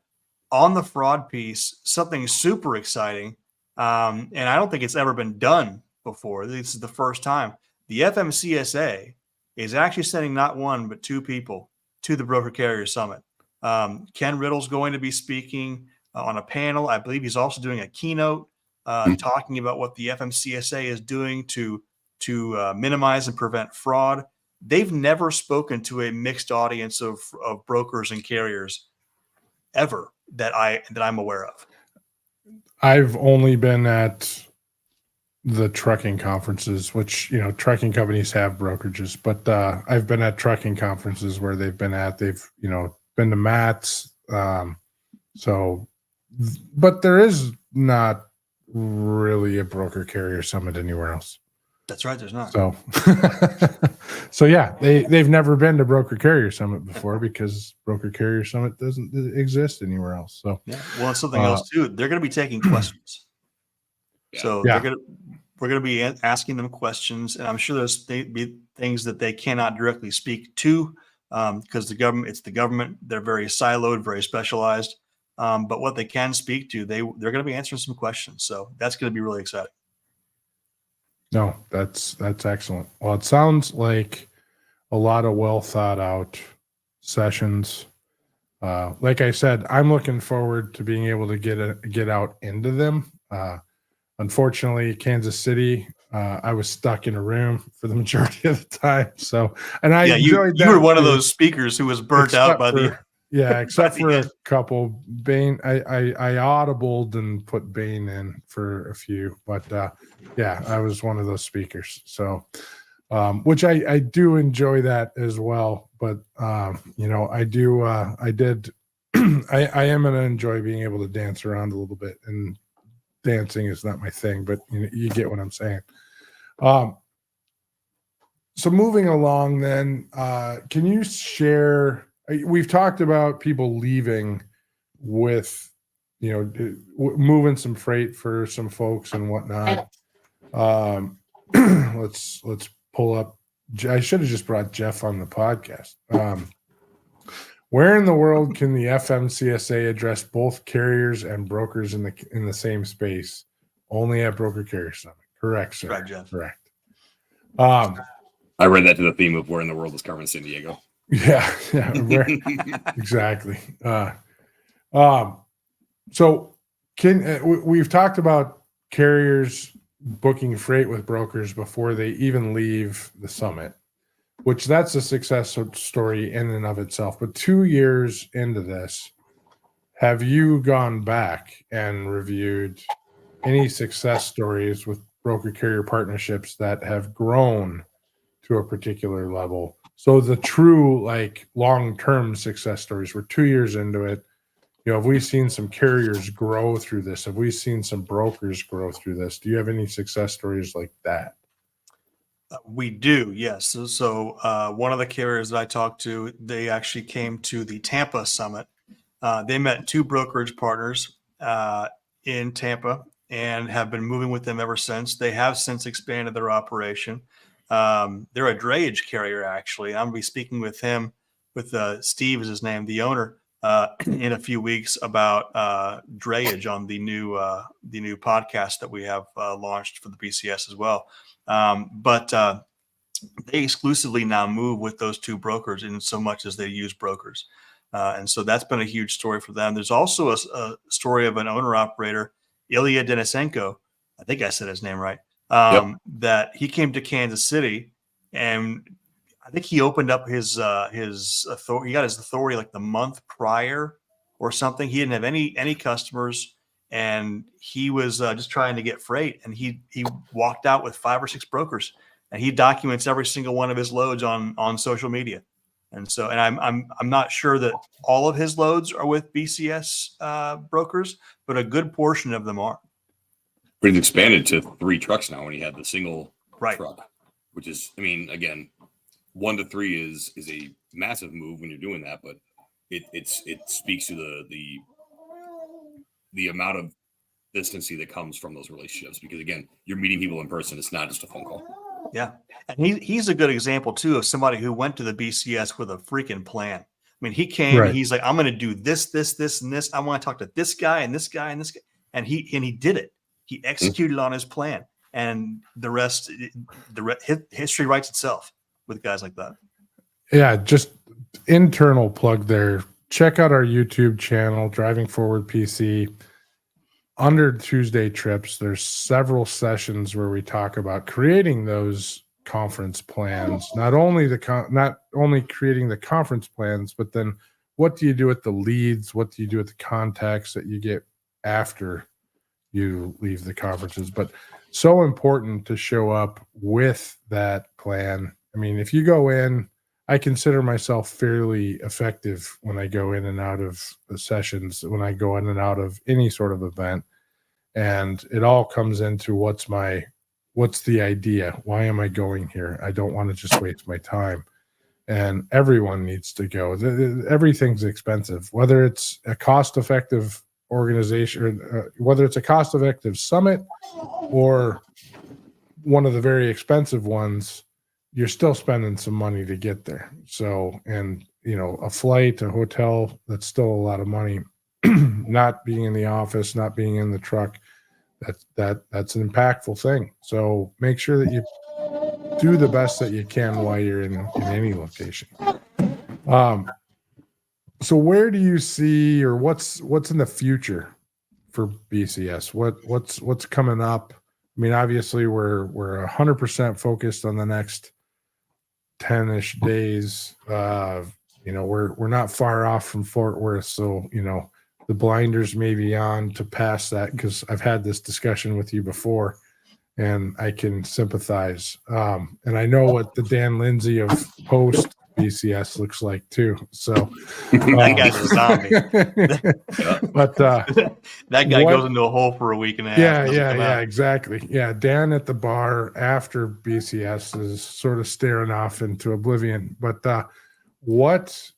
On the fraud piece, something super exciting And I don't think it's ever been done before. This is the first time. The FMCSA is actually sending not one, but two people to the Broker Carrier Summit. Ken Riddle's going to be speaking on a panel. I believe he's also doing a keynote talking about what the FMCSA is doing to minimize and prevent fraud. They've never spoken to a mixed audience of brokers and carriers ever that I'm aware of. I've only been at the trucking conferences, which, trucking companies have brokerages, but I've been at trucking conferences where they've been been to Matt's. But there is not really a broker carrier summit anywhere else. That's right. There's not. So yeah, they've never been to Broker Carrier Summit before because Broker Carrier Summit doesn't exist anywhere else. So yeah, well, and something else too. They're going to be taking questions. So we're going to be asking them questions, and I'm sure there's be things that they cannot directly speak to because it's the government. They're very siloed, very specialized. But what they can speak to, they're going to be answering some questions. So that's going to be really exciting. No, that's excellent. Well, it sounds like a lot of well thought out sessions. Like I said, I'm looking forward to being able to get out into them. Unfortunately, Kansas City, I was stuck in a room for the majority of the time. So, and I enjoyed that. You were one of those speakers who was burnt out by except for a couple. Bain, I audibled and put Bain in for a few, but I was one of those speakers. So, which I do enjoy that as well. But I am going to enjoy being able to dance around a little bit, and dancing is not my thing, but you get what I'm saying. So moving along, then, can you share? We've talked about people leaving with, moving some freight for some folks and whatnot. Let's pull up. I should have just brought Jeff on the podcast. Where in the world can the FMCSA address both carriers and brokers in the same space? Only at Broker Carrier Summit. Correct, sir. Right, Jeff. Correct. I read that to the theme of where in the world is Carmen San Diego. Yeah, exactly. So we've talked about carriers booking freight with brokers before they even leave the summit, which that's a success story in and of itself. But 2 years into this, have you gone back and reviewed any success stories with broker carrier partnerships that have grown to a particular level? So the true long-term success stories, we're 2 years into it. Have we seen some carriers grow through this? Have we seen some brokers grow through this? Do you have any success stories like that? We do, yes. So one of the carriers that I talked to, they actually came to the Tampa Summit. They met two brokerage partners in Tampa and have been moving with them ever since. They have since expanded their operation. They're a drayage carrier, actually. I'm going to be speaking with him, with Steve is his name, the owner, in a few weeks about drayage on the new podcast that we have launched for the BCS as well. But they exclusively now move with those two brokers in so much as they use brokers. And so that's been a huge story for them. There's also a story of an owner-operator, Ilya Denisenko. I think I said his name right. That he came to Kansas City, and I think he opened up his authority. He got his authority like the month prior or something. He didn't have any customers, and he was just trying to get freight. And he walked out with 5 or 6 brokers, and he documents every single one of his loads on social media. And so, and I'm not sure that all of his loads are with BCS brokers, but a good portion of them are. But he's expanded to 3 trucks now when he had the single truck, which is, again, 1 to 3 is a massive move when you're doing that, but it speaks to the amount of consistency that comes from those relationships, because again, you're meeting people in person. It's not just a phone call. Yeah. And he's a good example too of somebody who went to the BCS with a freaking plan. He came and he's like, I'm going to do this, and this. I want to talk to this guy and this guy and this guy. And he did it. He executed on his plan, and the rest, history writes itself with guys like that. Yeah, just internal plug there. Check out our YouTube channel, Driving Forward PC. Under Tuesday trips, there's several sessions where we talk about creating those conference plans. Not only creating the conference plans, but then what do you do with the leads? What do you do with the contacts that you get after you leave the conferences? But so important to show up with that plan. I mean, if you go in, I consider myself fairly effective when I go in and out of the sessions, when I go in and out of any sort of event. And it all comes into what's the idea? Why am I going here? I don't want to just waste my time. And everyone needs to go. Everything's expensive, whether it's a cost-effective organization, whether it's a cost-effective summit or one of the very expensive ones. You're still spending some money to get there. So, and a flight, a hotel, that's still a lot of money. Not being in the office, not being in the truck, that's an impactful thing. So make sure that you do the best that you can while you're in any location. So where do you see, or what's in the future for BCS? What's coming up? I mean, obviously we're 100% focused on the next 10-ish days. We're not far off from Fort Worth, so the blinders may be on to pass that, because I've had this discussion with you before and I can sympathize. And I know what the Dan Lindsey of post BCS looks like too. So that guy's a zombie. But that guy goes into a hole for a week and a half. Yeah, exactly. Yeah, Dan at the bar after BCS is sort of staring off into oblivion. But what's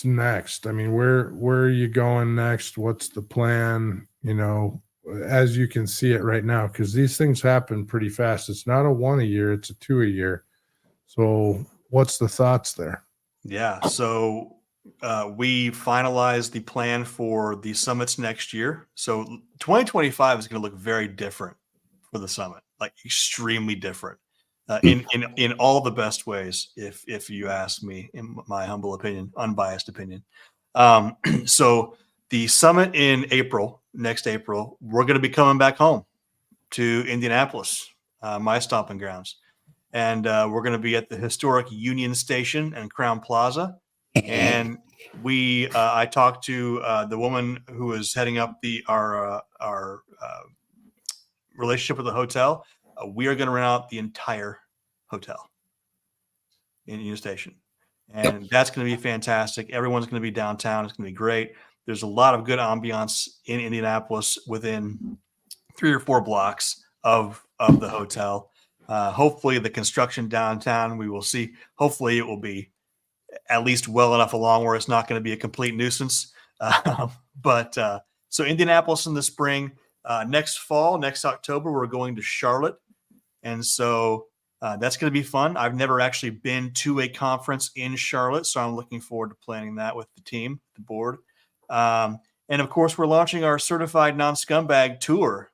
next? I mean, where are you going next? What's the plan? As you can see it right now, because these things happen pretty fast. It's not a 1 a year, it's a 2 a year. So what's the thoughts there? Yeah. So we finalized the plan for the summits next year. So 2025 is going to look very different for the summit, like extremely different in all the best ways, if you ask me, in my humble opinion, unbiased opinion. So the summit in next April, we're going to be coming back home to Indianapolis, my stomping grounds. And we're going to be at the historic Union Station and Crown Plaza. And I talked to the woman who is heading up our relationship with the hotel. We are going to rent out the entire hotel in Union Station. And that's going to be fantastic. Everyone's going to be downtown. It's going to be great. There's a lot of good ambiance in Indianapolis within 3 or 4 blocks of the hotel. Hopefully the construction downtown, we will see. Hopefully it will be at least well enough along where it's not going to be a complete nuisance. So Indianapolis in the spring, next October, we're going to Charlotte. And so that's going to be fun. I've never actually been to a conference in Charlotte, so I'm looking forward to planning that with the team, the board. And of course, we're launching our certified non-scumbag tour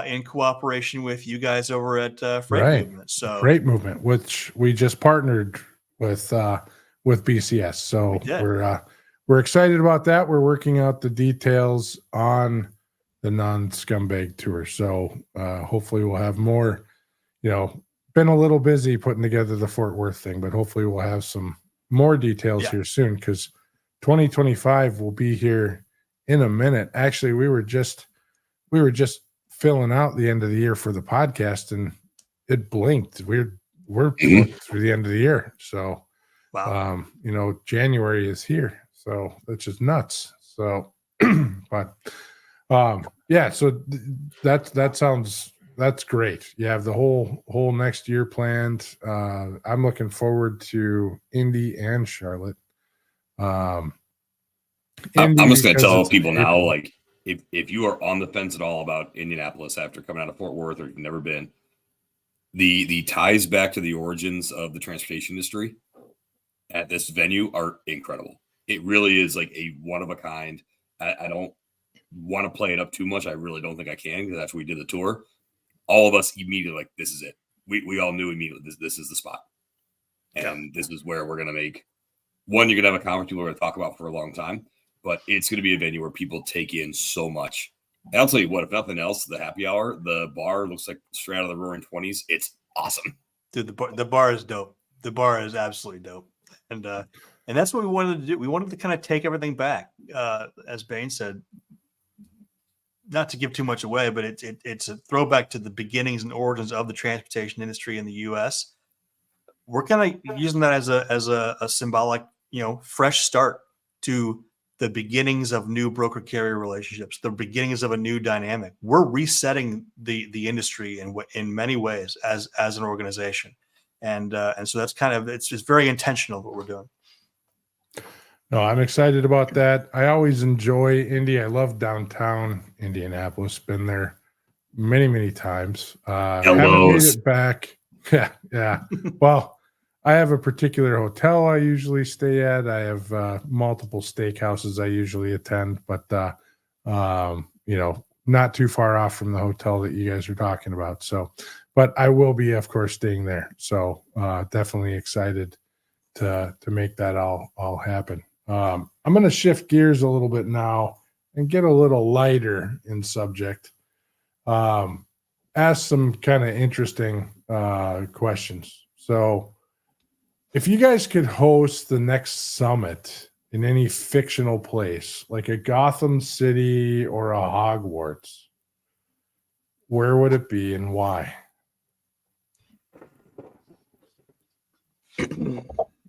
in cooperation with you guys over at Freight Movement. So Freight Movement, which we just partnered with BCS. So we're excited about that. We're working out the details on the non-scumbag tour. So hopefully we'll have more, been a little busy putting together the Fort Worth thing, but hopefully we'll have some more details here soon, because 2025 will be here in a minute. Actually, we were just filling out the end of the year for the podcast, and it blinked. We're booked through the end of the year. So, wow. January is here. So that's just nuts. So, but so that's great. You have the whole next year planned. I'm looking forward to Indy and Charlotte. I'm just going to tell people now, like, if you are on the fence at all about Indianapolis after coming out of Fort Worth, or you've never been, the ties back to the origins of the transportation industry at this venue are incredible. It really is like a one of a kind. I don't want to play it up too much. I really don't think I can, because that's where we did the tour. All of us immediately like, this is it. We all knew immediately this is the spot. And this is where we're going to make one, you're going to have a conference people are going to talk about for a long time, but it's going to be a venue where people take in so much. And I'll tell you what, if nothing else, the happy hour, the bar looks like straight out of the Roaring 20s. It's awesome. Dude, the bar is dope. The bar is absolutely dope. And that's what we wanted to do. We wanted to kind of take everything back. As Bain said, not to give too much away, but it's a throwback to the beginnings and origins of the transportation industry in the U.S. We're kind of using that as a symbolic, fresh start to the beginnings of new broker carrier relationships, the beginnings of a new dynamic. We're resetting the industry in many ways as an organization, and so that's kind of it's very intentional what we're doing. No, I'm excited about that. I always enjoy Indy. I love downtown Indianapolis. Been there many, many times. Haven't made it back. Yeah. Well, I have a particular hotel I usually stay at. I have multiple steakhouses I usually attend, but not too far off from the hotel that you guys are talking about. So, but I will be, of course, staying there. So definitely excited to make that all happen. I'm going to shift gears a little bit now and get a little lighter in subject. Ask some kind of interesting questions. So if you guys could host the next summit in any fictional place, like a Gotham City or a Hogwarts, where would it be and why? Dan,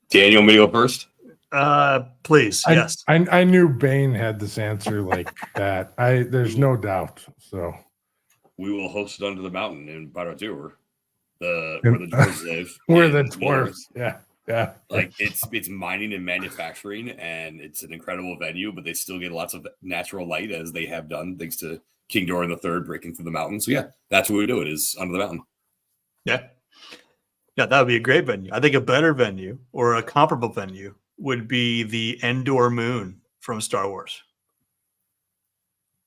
you want me to go first? Please. Yes. I knew Bain had this answer like that. There's no doubt. So we will host it under the mountain in Baradur, where the dwarves live. Where the dwarves, yeah. Like it's mining and manufacturing, and it's an incredible venue, but they still get lots of natural light, as they have done thanks to King Doran III breaking through the mountains. So yeah, that's what we do. It is under the mountain. Yeah, that would be a great venue. I think a better venue or a comparable venue would be the Endor Moon from Star Wars.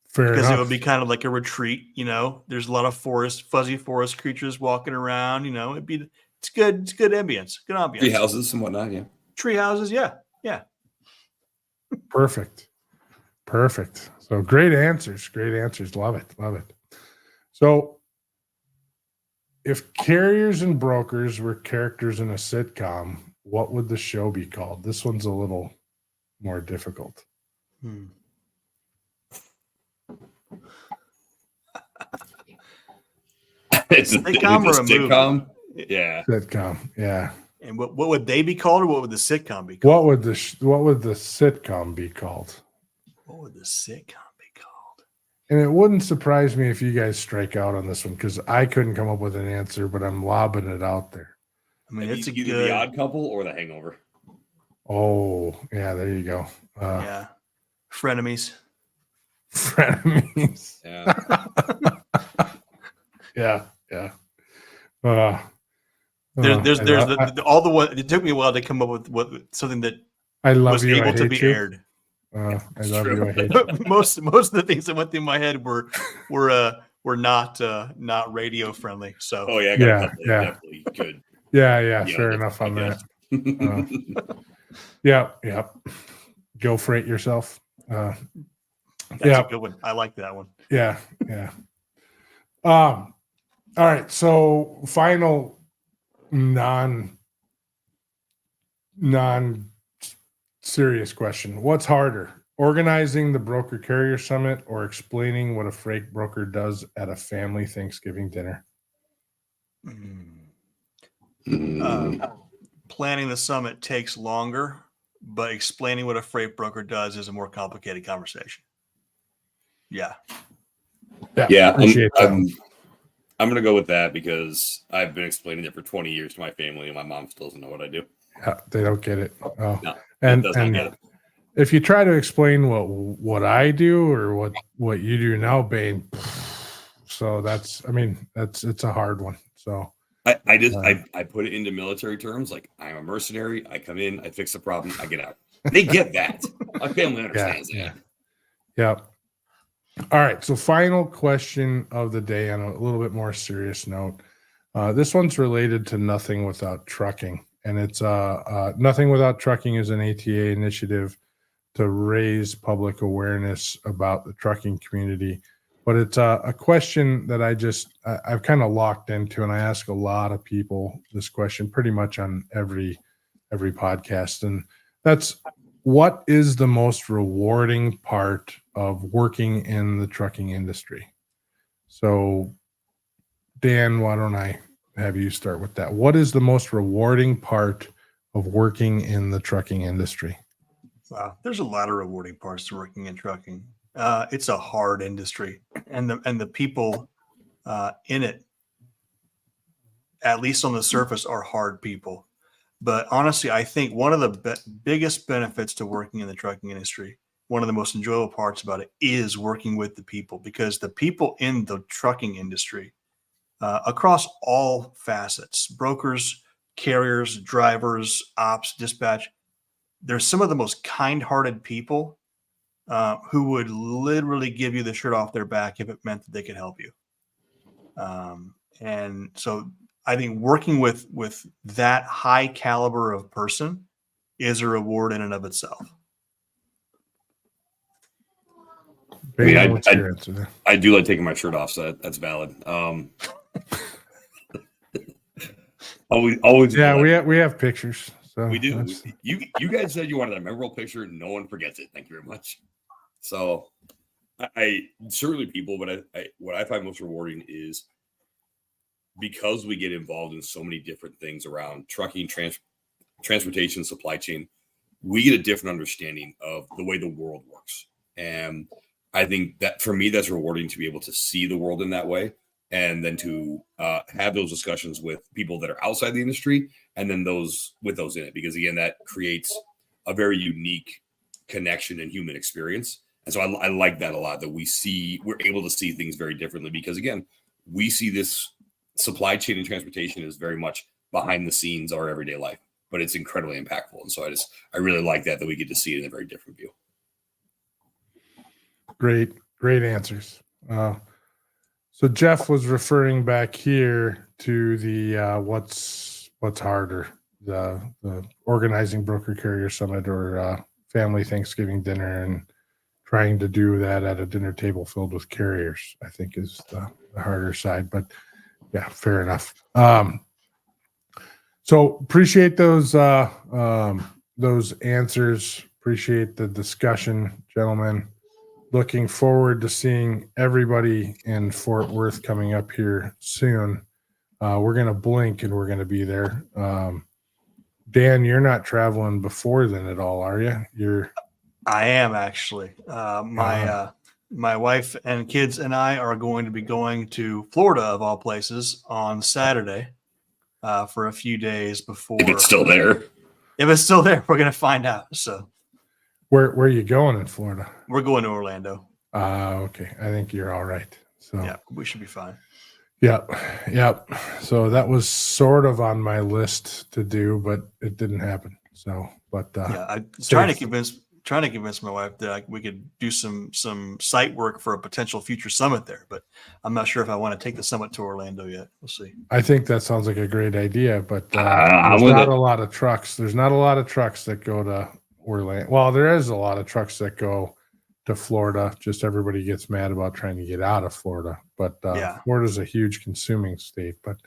Fair because enough. It would be kind of like a retreat. There's a lot of fuzzy forest creatures walking around. It's good. It's good ambience. Good ambience. Tree houses and whatnot. Yeah. Tree houses. Yeah. Perfect. So great answers. Love it. So if carriers and brokers were characters in a sitcom, what would the show be called? This one's a little more difficult. It's a sitcom or a sitcom. movie? Yeah. Sitcom. Yeah. And what would they be called, or what would the sitcom be called? What would the sitcom be called? What would the sitcom be called? And it wouldn't surprise me if you guys strike out on this one, because I couldn't come up with an answer, but I'm lobbing it out there. I mean, it's either The Odd Couple or The Hangover. Oh, yeah, there you go. Yeah. Frenemies. Yeah. There's all the one. It took me a while to come up with something that I love was you, able I to hate be you. aired. I love you, I hate you. Most of the things that went through my head were not radio friendly. So Oh yeah, definitely good. Yeah, fair enough on that. Yeah. Go for it yourself. that's a good one. I like that one. Yeah. All right. So final non serious question. What's harder, organizing the broker carrier summit or explaining what a freight broker does at a family Thanksgiving dinner? Planning the summit takes longer, but explaining what a freight broker does is a more complicated conversation. Yeah. I'm going to go with that, because I've been explaining it for 20 years to my family, and my mom still doesn't know what I do. Yeah, they don't get it. Oh. No, and does not get it. If you try to explain what I do or what you do now, Bain, so it's a hard one. So I put it into military terms, like I'm a mercenary. I come in, I fix the problem, I get out. They get that. My family understands that. Yeah. All right. So final question of the day on a little bit more serious note. This one's related to Nothing Without Trucking. And it's Nothing Without Trucking is an ATA initiative to raise public awareness about the trucking community. But it's a question that I've kind of locked into, and I ask a lot of people this question pretty much on every podcast. And that's, what is the most rewarding part of working in the trucking industry? So, Dan, why don't I have you start with that? What is the most rewarding part of working in the trucking industry? Wow, there's a lot of rewarding parts to working in trucking. It's a hard industry, and the people in it, at least on the surface, are hard people. But honestly, I think one of the biggest benefits to working in the trucking industry, one of the most enjoyable parts about it, is working with the people, because the people in the trucking industry, across all facets, brokers, carriers, drivers, ops, dispatch, they're some of the most kind-hearted people who would literally give you the shirt off their back if it meant that they could help you. And so I think working with that high caliber of person is a reward in and of itself. What's your answer there? I do like taking my shirt off, so that's valid. Always. Yeah, we have pictures. So we do. You guys said you wanted a memorable picture. No one forgets it. Thank you very much. So I certainly people, but what I find most rewarding is, because we get involved in so many different things around trucking, transportation, supply chain, we get a different understanding of the way the world works. And I think that for me, that's rewarding to be able to see the world in that way. And then to have those discussions with people that are outside the industry, and then those in it, because again, that creates a very unique connection and human experience. And so I like that a lot, that we're able to see things very differently, because again, we see this supply chain and transportation is very much behind the scenes of our everyday life, but it's incredibly impactful. And so I really like that we get to see it in a very different view. Great answers. So Jeff was referring back here to the what's harder, the organizing broker carrier summit or family Thanksgiving dinner, and trying to do that at a dinner table filled with carriers, I think is the harder side. But yeah, fair enough. So appreciate those answers. Appreciate the discussion, gentlemen. Looking forward to seeing everybody in Fort Worth coming up here soon. We're going to blink and we're going to be there. Dan, you're not traveling before then at all, are you? I am actually. My wife and kids and I are going to be going to Florida, of all places, on Saturday for a few days before. If it's still there. If it's still there, we're going to find out. So, where are you going in Florida? We're going to Orlando. Okay. I think you're all right. So yeah, we should be fine. Yep. So that was sort of on my list to do, but it didn't happen. So, but I'm trying to convince my wife that we could do some site work for a potential future summit there, but I'm not sure if I want to take the summit to Orlando yet. We'll see. I think that sounds like a great idea, but there's not a lot of trucks. There's not a lot of trucks that go to Orlando. Well, there is a lot of trucks that go to Florida. Just everybody gets mad about trying to get out of Florida, but Florida's a huge consuming state. But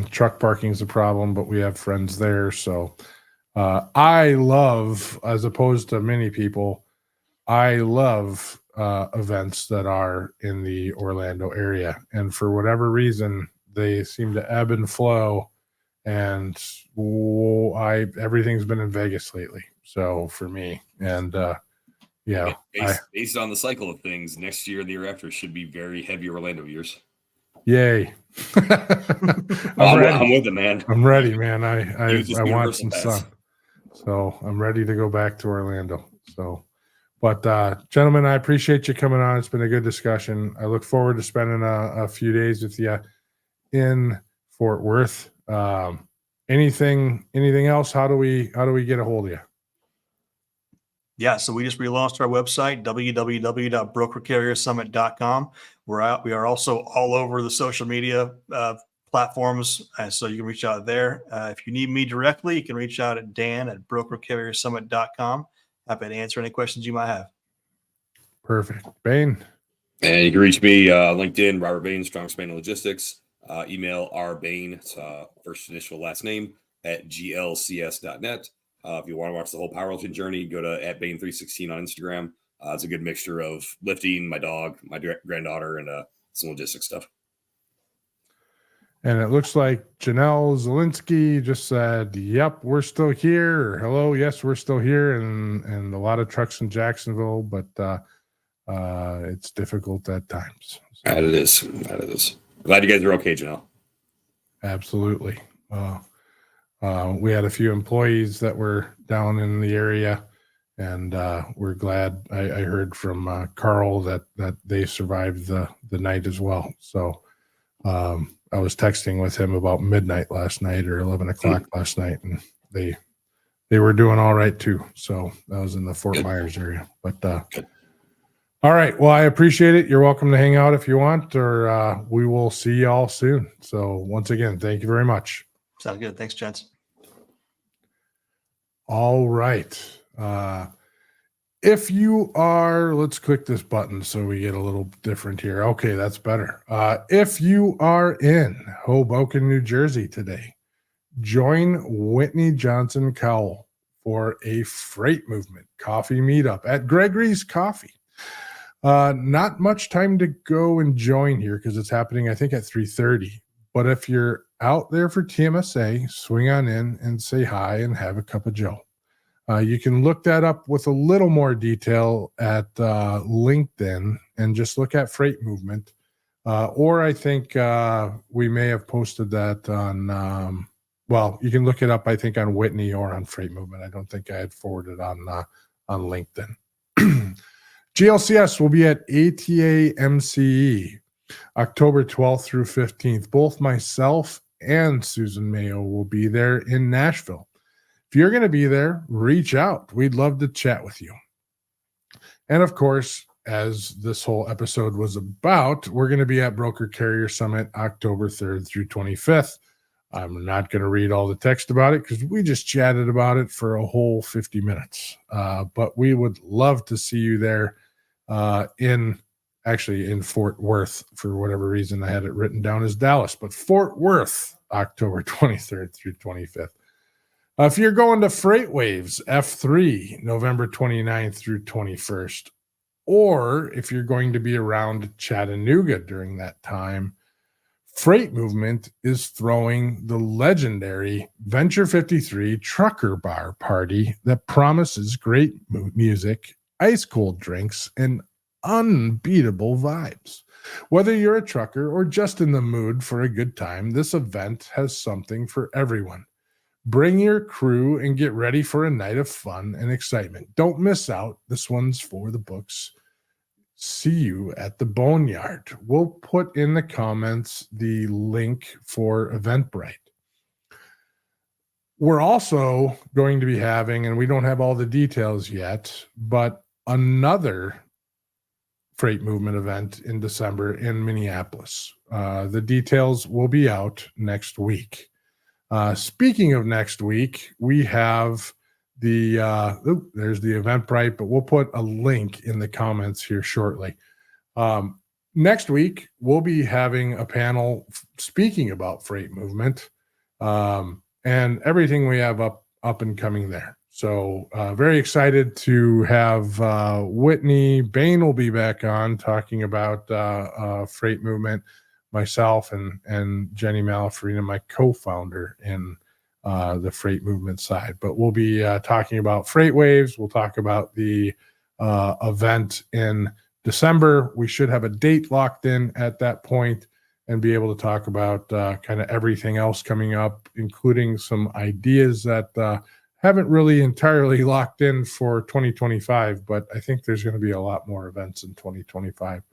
truck parking is a problem, but we have friends there. So I love, as opposed to many people, I love events that are in the Orlando area, and for whatever reason, they seem to ebb and flow. And everything's been in Vegas lately. So for me, and based on the cycle of things, next year, the year after should be very heavy Orlando years. Yay! I'm with it, man. I'm ready, man. I want some sun, so I'm ready to go back to Orlando. So, but gentlemen, I appreciate you coming on. It's been a good discussion. I look forward to spending a few days with you in Fort Worth. Anything else? How do we get a hold of you? Yeah, so we just relaunched our website, www.brokercarriersummit.com. We are also all over the social media platforms, so you can reach out there. If you need me directly, you can reach out at dan@brokercarriersummit.com. Happy to answer any questions you might have. Perfect. Bain. And you can reach me LinkedIn, Robert Bain, Strong Span Logistics. Email rbain, it's first initial last name, at glcs.net. If you want to watch the whole powerlifting journey, go to @Bain316 on Instagram. It's a good mixture of lifting, my dog, my granddaughter, and some logistics stuff. And it looks like Janelle Zielinski just said, "Yep, we're still here." Or, "Hello, yes, we're still here," and a lot of trucks in Jacksonville, but it's difficult at times. So, That it is. Glad you guys are okay, Janelle. absolutely. We had a few employees that were down in the area, and we're glad. I heard from Carl that they survived the night as well. So I was texting with him about midnight last night or 11 o'clock last night, and they were doing all right too. So that was in the Fort Myers area. But all right. Well, I appreciate it. You're welcome to hang out if you want, or we will see you all soon. So once again, thank you very much. Sounds good. Thanks, gents. All right. If you are, let's click this button so we get a little different here. Okay, that's better. If you are in Hoboken, New Jersey today, join Whitney Johnson Cowell for a freight movement coffee meetup at Gregory's Coffee. Not much time to go and join here because it's happening, I think, at 3:30. But if you're out there for TMSA, swing on in and say hi and have a cup of joe. You can look that up with a little more detail at LinkedIn and just look at freight movement. Or I think we may have posted that on, you can look it up, I think, on Whitney or on freight movement. I don't think I had forwarded on LinkedIn. GLCS will be at ATA MCE October 12th through 15th. Both myself and Susan Mayo will be there in Nashville. If you're going to be there, reach out. We'd love to chat with you. And of course, as this whole episode was about, we're going to be at Broker Carrier Summit October 3rd through 25th. I'm not going to read all the text about it because we just chatted about it for a whole 50 minutes. But we would love to see you there in Fort Worth. For whatever reason, I had it written down as Dallas, but Fort Worth, October 23rd through 25th. If you're going to Freight Waves F3, November 29th through 21st, or if you're going to be around Chattanooga during that time, Freight Movement is throwing the legendary Venture 53 Trucker Bar Party that promises great music, ice cold drinks, and unbeatable vibes. Whether you're a trucker or just in the mood for a good time, this event has something for everyone. Bring your crew and get ready for a night of fun and excitement. Don't miss out. This one's for the books. See you at the Boneyard. We'll put in the comments the link for Eventbrite. We're also going to be having, and we don't have all the details yet, but another freight movement event in December in Minneapolis. The details will be out next week. Speaking of next week, we have there's the Eventbrite, but we'll put a link in the comments here shortly. Next week, we'll be having a panel speaking about freight movement and everything we have up and coming there. So very excited to have Whitney Bain will be back on talking about freight movement. Myself and Jenny Malafarina, my co-founder in the freight movement side. But we'll be talking about Freight Waves. We'll talk about the event in December. We should have a date locked in at that point and be able to talk about kind of everything else coming up, including some ideas that haven't really entirely locked in for 2025, but I think there's going to be a lot more events in 2025.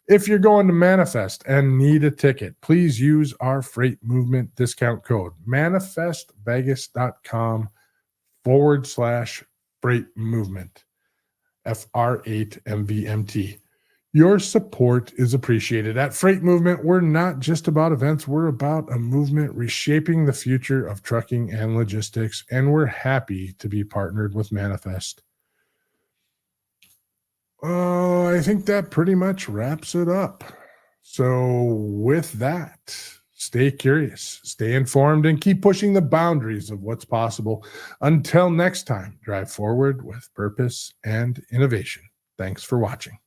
If you're going to Manifest and need a ticket, please use our freight movement discount code, manifestvegas.com/freight movement. FR8MVMT. Your support is appreciated. At Freight Movement, we're not just about events, we're about a movement reshaping the future of trucking and logistics, and we're happy to be partnered with Manifest. I think that pretty much wraps it up. So with that, stay curious, stay informed, and keep pushing the boundaries of what's possible. Until next time, drive forward with purpose and innovation. Thanks for watching.